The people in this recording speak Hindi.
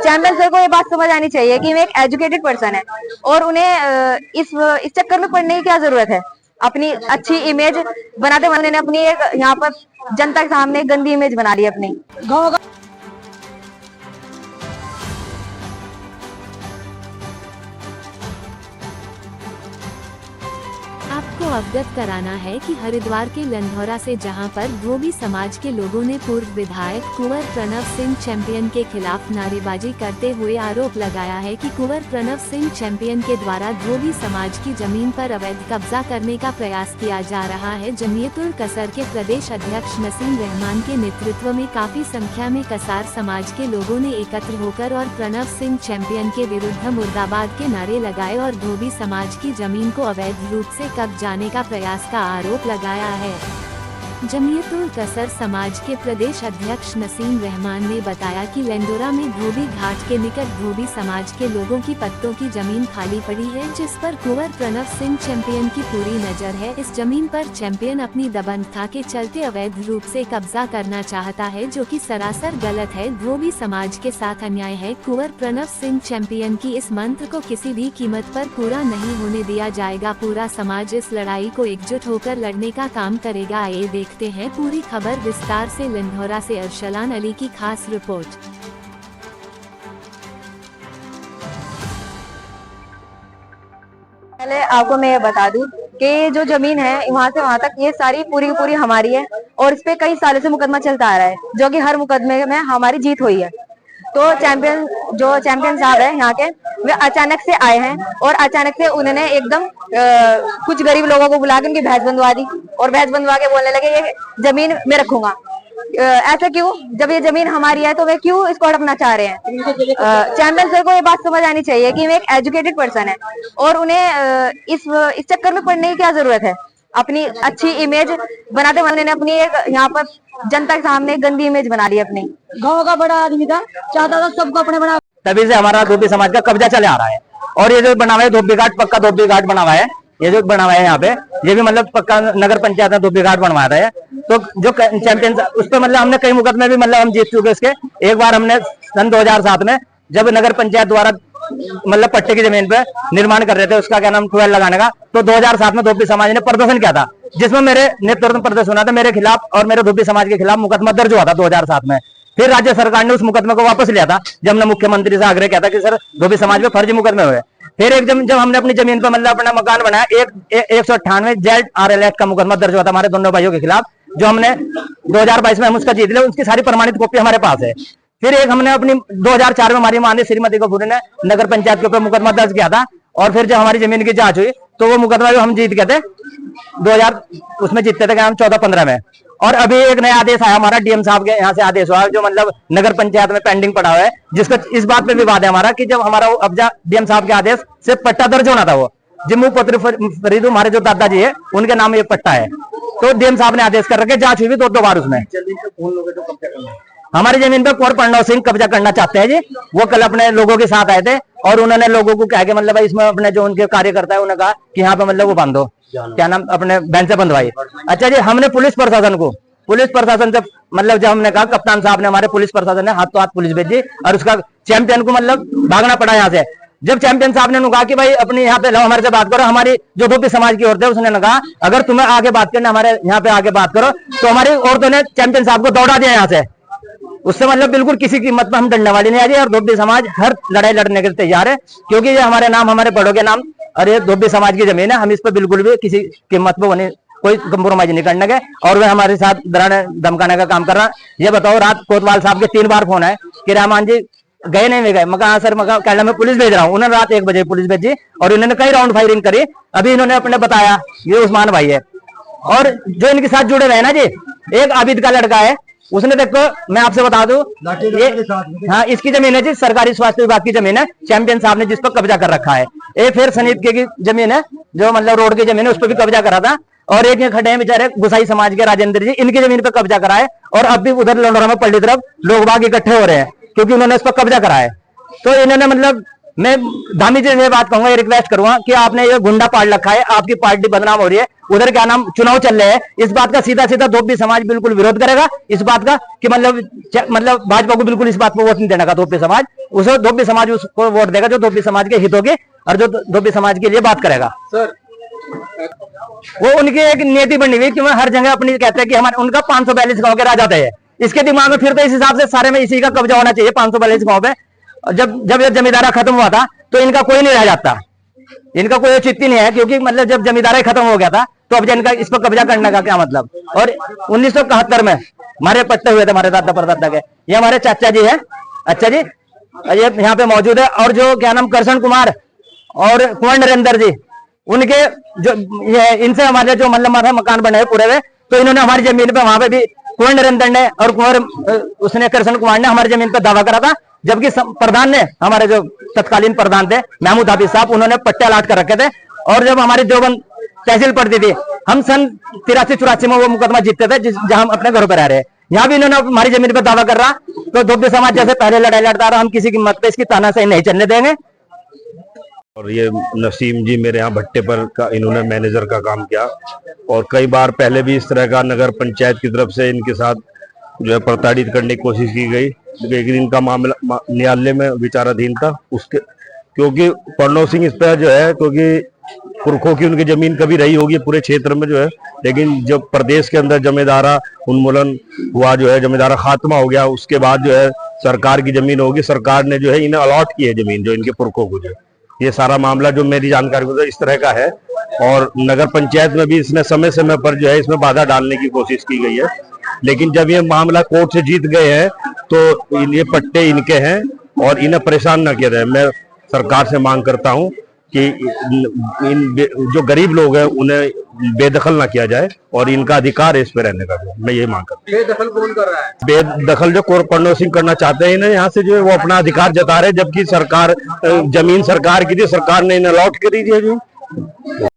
चैंपियन सर को ये बात समझ आनी चाहिए कि मैं एक एजुकेटेड पर्सन है और उन्हें इस चक्कर में पड़ने की क्या जरूरत है। अपनी अच्छी इमेज बनाते बनाते अपनी एक यहाँ पर जनता के सामने गंदी इमेज बना ली अपनी। गाँव आपको अवगत कराना है कि हरिद्वार के लंढौरा से जहां पर धोबी समाज के लोगों ने पूर्व विधायक कुंवर प्रणव सिंह चैंपियन के खिलाफ नारेबाजी करते हुए आरोप लगाया है कि कुंवर प्रणव सिंह चैंपियन के द्वारा धोबी समाज की जमीन पर अवैध कब्जा करने का प्रयास किया जा रहा है। जमीयतुल कसर के प्रदेश अध्यक्ष नसीम रहमान के नेतृत्व में काफी संख्या में कसार समाज के लोगों ने एकत्र होकर और प्रणव सिंह चैंपियन के विरुद्ध मुर्दाबाद के नारे लगाए और धोबी समाज की जमीन को अवैध रूप से जाने का प्रयास का आरोप लगाया है। जमीयतुल कसर समाज के प्रदेश अध्यक्ष नसीम रहमान ने बताया कि लंढौरा में धोबी घाट के निकट धोबी समाज के लोगों की पत्तों की जमीन खाली पड़ी है, जिस पर कुंवर प्रणव सिंह चैंपियन की पूरी नजर है। इस जमीन पर चैंपियन अपनी दबंगता के चलते अवैध रूप से कब्जा करना चाहता है, जो कि सरासर गलत है। धोबी समाज के साथ अन्याय है। कुंवर प्रणव सिंह चैंपियन की इस मंत्र को किसी भी कीमत पर पूरा नहीं होने दिया जाएगा। पूरा समाज इस लड़ाई को एकजुट होकर लड़ने का काम करेगा। ये देखते हैं पूरी खबर विस्तार से। लंढौरा से अरशलान अली की खास रिपोर्ट। पहले आपको मैं ये बता दूं कि जो जमीन है वहां से वहां तक ये सारी पूरी की पूरी हमारी है और इस पे कई सालों से मुकदमा चलता आ रहा है, जो कि हर मुकदमे में हमारी जीत हुई है। तो चैंपियन साहब है यहाँ के, वे अचानक से आए हैं और अचानक से उन्होंने एकदम कुछ गरीब लोगों को बुला के उनकी भैंस बंधवा दी और भैंस बंधवा के बोलने लगे ये जमीन मैं रखूंगा। ऐसा क्यों? जब ये जमीन हमारी है तो वे क्यों इसको हड़पना चाह रहे हैं? चैंपियन सर को ये बात समझ आनी चाहिए कि मैं एक एजुकेटेड पर्सन है और उन्हें इस चक्कर में पड़ने की क्या जरूरत है। अपनी अच्छी इमेज बनाते बनाते अपनी एक यहाँ पर जनता के सामने गंदी इमेज बना ली अपनी। गाँव का बड़ा आदमी था, चाहता था सबको अपने बना, तभी से हमारा धोबी समाज का कब्जा चले आ रहा है। और ये जो बना हुआ है धोबी घाट, पक्का धोबी घाट बना हुआ है, ये जो बना हुआ है यहाँ पे, ये भी मतलब पक्का नगर पंचायत में धोबी घाट बनवा रहे हैं। तो जो चैंपियन उस पर मतलब हमने कई मुकदमे भी मतलब हम जीत चुके इसके। एक बार हमने सन 2007 में जब नगर पंचायत द्वारा मतलब पट्टे की जमीन पे निर्माण कर रहे थे, उसका क्या नाम 12 लगाने का, तो 2007 में धोबी समाज ने प्रदर्शन किया था, जिसमें मेरे नेतृत्व में प्रदर्शन हुआ था। मेरे खिलाफ और मेरे धोबी समाज के खिलाफ मुकदमा दर्ज हुआ था 2007 में। फिर राज्य सरकार ने उस मुकदमे को वापस लिया था, जब हमने मुख्यमंत्री से आग्रह किया था कि सर धोबी समाज पे फर्जी मुकदमे हुए। फिर एक जब हमने अपनी जमीन पर मतलब अपना मकान बनाया, 198 ZRL एक्ट का मुकदमा दर्ज हुआ था हमारे दोनों भाइयों के खिलाफ, जो हमने 2022 में हम उसका जीत लिया। उसकी सारी प्रमाणित कॉपी हमारे पास है। फिर एक हमने अपनी 2004 में हमारी मां ने श्रीमती कपूर ने नगर पंचायत के ऊपर मुकदमा दर्ज किया था, और फिर जब हमारी जमीन की जांच हुई तो वो मुकदमा भी हम जीत गए थे 2000 उसमें जीतते थे 14-15 में। और अभी एक नया आदेश आया हमारा डीएम साहब के यहाँ से आदेश हुआ, जो मतलब नगर पंचायत में पेंडिंग पड़ा हुआ है, जिसका इस बात पे विवाद है हमारा कि जब हमारा अब्जा डीएम साहब के आदेश से पट्टा दर्ज होना था, वो जिम्मू पुत्र फरीद हमारे जो दादाजी है उनके नाम ये पट्टा है, तो डीएम साहब ने आदेश कर रखे, जांच हुई भी 2 बार उसमें। हमारी जमीन पे कुंवर प्रणव सिंह कब्जा करना चाहते हैं जी। वो कल अपने लोगों के साथ आए थे और उन्होंने लोगों को कहा कि मतलब इसमें अपने जो उनके कार्यकर्ता है उन्होंने कहा कि यहाँ पे मतलब वो बांधो, क्या नाम अपने बहन से बंधवाई। अच्छा जी, हमने पुलिस प्रशासन से मतलब जब हमने कहा, कप्तान साहब ने हमारे पुलिस प्रशासन ने हाथ तो हाथ पुलिस भेजी और उसका चैंपियन को मतलब भागना पड़ा यहाँ से। जब चैंपियन साहब ने कहा कि भाई अपनी यहाँ पे लो, हमारे से बात करो, हमारी जो धोबी समाज की औरतें उसने कहा अगर तुम्हें आगे बात करना हमारे यहाँ पे आगे बात करो, तो हमारी औरतों ने चैंपियन साहब को दौड़ा दिया यहाँ से। उससे मतलब बिल्कुल किसी कीमत पर हम डरने वाले नहीं आ। और धोबी समाज हर लड़ाई लड़ने के लिए तैयार है, क्योंकि ये हमारे नाम, हमारे बड़ों के नाम, और ये धोबी समाज की जमीन है। हम इस पर बिल्कुल भी किसी कीमत पर कोई कंप्रोमाइज नहीं करने के, और वे हमारे साथ डराने धमकाने का काम कर रहा। ये बताओ, रात कोतवाल साहब के 3 बार फोन है कि रहमान जी गए नहीं गए। मैं सर कहना मैं पुलिस भेज रहा हूँ। उन्होंने रात 1 बजे पुलिस भेजी और इन्होंने कई राउंड फायरिंग करी। अभी इन्होंने अपने बताया ये उस्मान भाई है, और जो इनके साथ जुड़े रहे ना जी, एक आबिद का लड़का है, उसने देखो मैं आपसे बता दूं, ये हाँ इसकी जमीन है जी, सरकारी स्वास्थ्य विभाग की जमीन है, चैंपियन साहब ने जिस पर कब्जा कर रखा है। एक फिर सनीत की जमीन है, जो मतलब रोड की जमीन है, उस पर भी कब्जा करा था। और एक ये खड़े हैं बेचारे गुसाई समाज के राजेंद्र जी, इनकी जमीन पर कब्जा करा है। और अब भी उधर लंढौरा में पल्ली तरफ लोग बाग इकट्ठे हो रहे हैं, क्योंकि उन्होंने इस पर कब्जा करा है। तो इन्होंने मतलब मैं धामी जी से बात कहूंगा, ये रिक्वेस्ट करूंगा कि आपने ये गुंडा पाड़ रखा है, आपकी पार्टी बदनाम हो रही है, उधर क्या नाम चुनाव चल रहे हैं, इस बात का सीधा सीधा धोबी समाज बिल्कुल विरोध करेगा, इस बात का कि मतलब भाजपा को बिल्कुल इस बात को वोट नहीं देने का धोबी समाज, उसे धोबी समाज उसको वोट देगा जो धोबी समाज के हितों के और जो धोबी समाज के लिए बात करेगा। सर वो उनकी एक नीति बनी हुई कि वो हर जगह अपनी कहते हैं कि हमारे उनका 542 गांव के राजा थे, इसके दिमाग में फिर तो इस हिसाब से सारे में इसी का कब्जा होना चाहिए 542 गांव पे। जब ये जमींदारा खत्म हुआ था तो इनका कोई नहीं रह जाता, इनका कोई औचित्य नहीं है, क्योंकि मतलब जब जमींदारा खत्म हो गया था तो अब इनका इस पर कब्जा करने का क्या मतलब। और 1971 में हमारे पट्टे हुए थे हमारे दादा परदादा के, ये हमारे चाचा जी है, अच्छा जी ये यहाँ पे मौजूद है। और जो क्या नाम कृष्ण कुमार और कुंवर नरेंद्र जी, उनके जो ये इनसे हमारे जो मतलब हमारे मकान बने पूरे हुए, तो इन्होंने हमारी जमीन पे वहां पे भी कुंवर नरेंद्र ने और कुंवर उसने कृष्ण कुमार ने हमारी जमीन पे दावा करा था, जबकि प्रधान ने हमारे जो तत्कालीन प्रधान थे महमूद हाफिज साहब, उन्होंने पट्टे अलाट कर रखे थे। और जब हमारी देवबंद तहसील पड़ती थी, हम सन 83-84 में वो मुकदमा जीतते थे जहां हम अपने घरों पर रह रहे हैं, यहाँ भी इन्होंने हमारी जमीन पर दावा कर रहा। तो धोबी समाज जैसे पहले लड़ाई लड़ता रहा, हम किसी की मत पे इसकी तानाशाही नहीं चलने देंगे। और ये नसीम जी मेरे यहाँ भट्टे पर का इन्होंने मैनेजर का काम किया, और कई बार पहले भी इस तरह का नगर पंचायत की तरफ से इनके साथ जो है प्रताड़ित करने की कोशिश की गई, लेकिन इनका मामला न्यायालय में विचाराधीन था। उसके क्योंकि प्रणव सिंह इस पर जो है, क्योंकि पुरखों की उनकी जमीन कभी रही होगी पूरे क्षेत्र में जो है, लेकिन जब प्रदेश के अंदर जमींदारा उन्मूलन हुआ, जो है जमींदारा खात्मा हो गया, उसके बाद जो है सरकार की जमीन होगी, सरकार ने जो है इन्हें अलॉट की है जमीन जो इनके पुरखों को। जो ये सारा मामला जो मेरी जानकारी को इस तरह का है, और नगर पंचायत में भी इसने समय समय पर जो है इसमें बाधा डालने की कोशिश की गई है, लेकिन जब ये मामला कोर्ट से जीत गए हैं तो ये पट्टे इनके हैं और इन्हें परेशान न किया जाए। मैं सरकार से मांग करता हूं कि जो गरीब लोग हैं उन्हें बेदखल ना किया जाए, और इनका अधिकार है इस पे रहने का। मैं ये मांग करता हूँ। बेदखल कौन कर रहा है? बेदखल जो प्रणव सिंह करना चाहते हैं, इन्हें यहाँ से जो है वो अपना अधिकार जता रहे, जबकि सरकार जमीन सरकार की थी, सरकार ने इन्हें अलॉट करी थी।